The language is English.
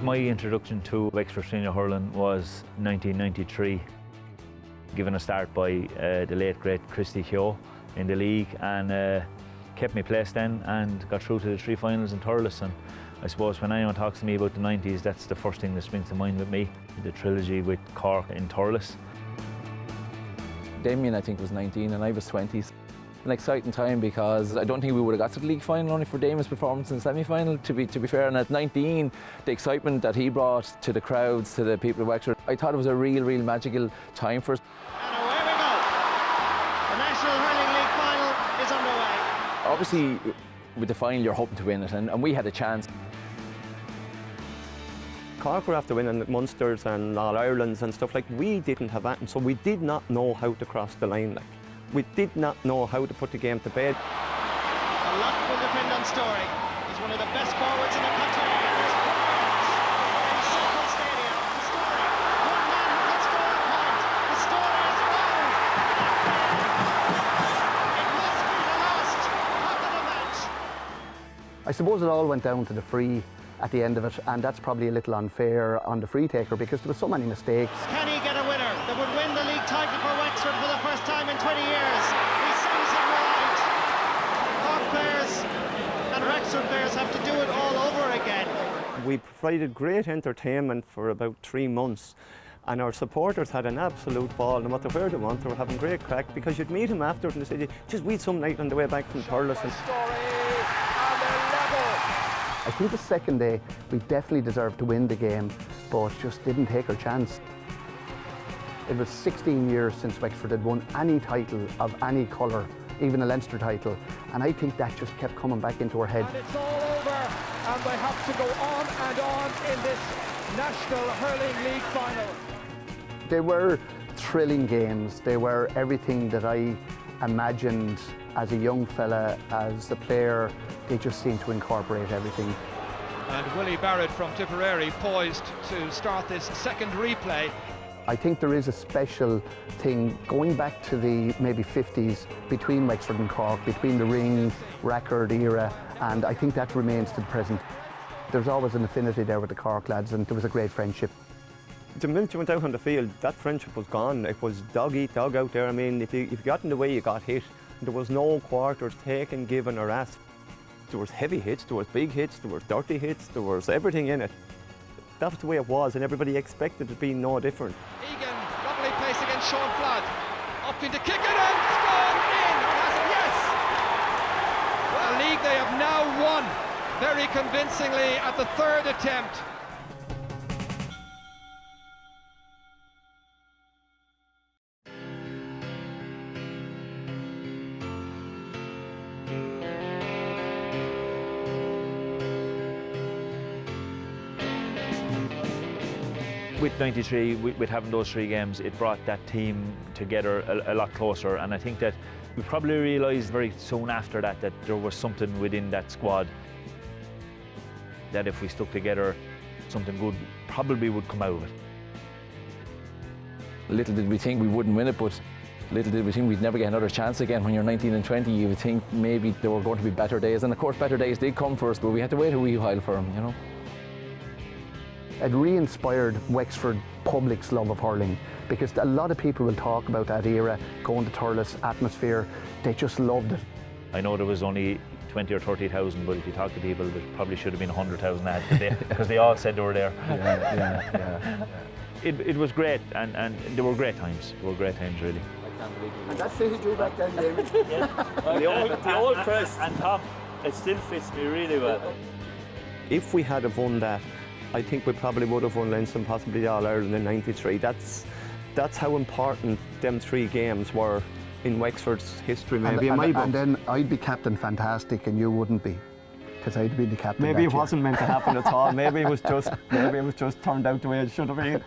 My introduction to Wexford senior hurling was 1993, given a start by the late great Christy Keogh in the league, and kept me place then and got through to the 3 finals in Thurles. And I suppose when anyone talks to me about the 90s, that's the first thing that springs to mind with me, the Trilogy with Cork in Thurles. Damien, I think, was 19 and I was 20. An exciting time because I don't think we would have got to the league final only for Damien's performance in the semi-final, to be fair. And at 19, the excitement that he brought to the crowds, to the people of Wexford, I thought it was a real magical time for us. And away we go. The National Hurling League final is underway. Obviously, with the final, you're hoping to win it, and we had a chance. Cork were after winning Munsters and All-Irelands and stuff, like we didn't have that, and so we did not know how to cross the line. Like, we did not know how to put the game to bed. A lot will depend on Story. He's one of the best forwards in the country. It's in Circle Stadium. The Story, one man who can score a point. The Story is round. It must be the last puck of the match. I suppose it all went down to the free at the end of it, and that's probably a little unfair on the free taker because there were so many mistakes. Can he get a winner that would win the league title for Wexford for the first time in 20 years? He sends it wide. Cork players and Wexford players have to do it all over again. We provided great entertainment for about 3 months, and our supporters had an absolute ball. No matter where they went, they were having great crack, because you'd meet them after and they said, just wait some night on the way back from Thurles. I think the second day we definitely deserved to win the game, but just didn't take our chance. It was 16 years since Wexford had won any title of any colour, even a Leinster title, and I think that just kept coming back into our head. And it's all over, and they have to go on and on in this National Hurling League final. They were thrilling games. They were everything that I imagined as a young fella, as a player. They just seemed to incorporate everything. And Willie Barrett from Tipperary poised to start this second replay. I think there is a special thing going back to the maybe 50s between Wexford and Cork, between the ring, record era, and I think that remains to the present. There's always an affinity there with the Cork lads, and there was a great friendship. The minute you went out on the field, that friendship was gone. It was dog eat dog out there. I mean, if you got in the way, you got hit. There was no quarters taken, given or asked. There was heavy hits, there was big hits, there was dirty hits, there was everything in it. That was the way it was, and everybody expected it to be no different. Egan, lovely pace against Sean Flood. Up into kick it and scored in! Yes! A league they have now won very convincingly at the 3rd attempt. With 93, with having those 3 games, it brought that team together a lot closer, and I think that we probably realised very soon after that that there was something within that squad that if we stuck together, something good probably would come out of it. Little did we think we wouldn't win it, but little did we think we'd never get another chance again. When you're 19 and 20, you would think maybe there were going to be better days, and of course better days did come for us, but we had to wait a wee while for them, you know. It re-inspired Wexford public's love of hurling, because a lot of people will talk about that era, going to Thurles, atmosphere, they just loved it. I know there was only 20 or 30,000, but if you talk to people, there probably should have been 100,000 because they all said they were there. Yeah. It was great, and there were great times. There were great times, really. And that's it you do back then, David. The old press and Tom, it still fits me really well. If we had have won that, I think we probably would have won Leinster and possibly All-Ireland in 93. That's how important them 3 games were in Wexford's history, maybe in my book. And then I'd be Captain Fantastic and you wouldn't be, because I'd be the captain. Maybe it wasn't meant to happen at all. Maybe it was just turned out the way it should have been.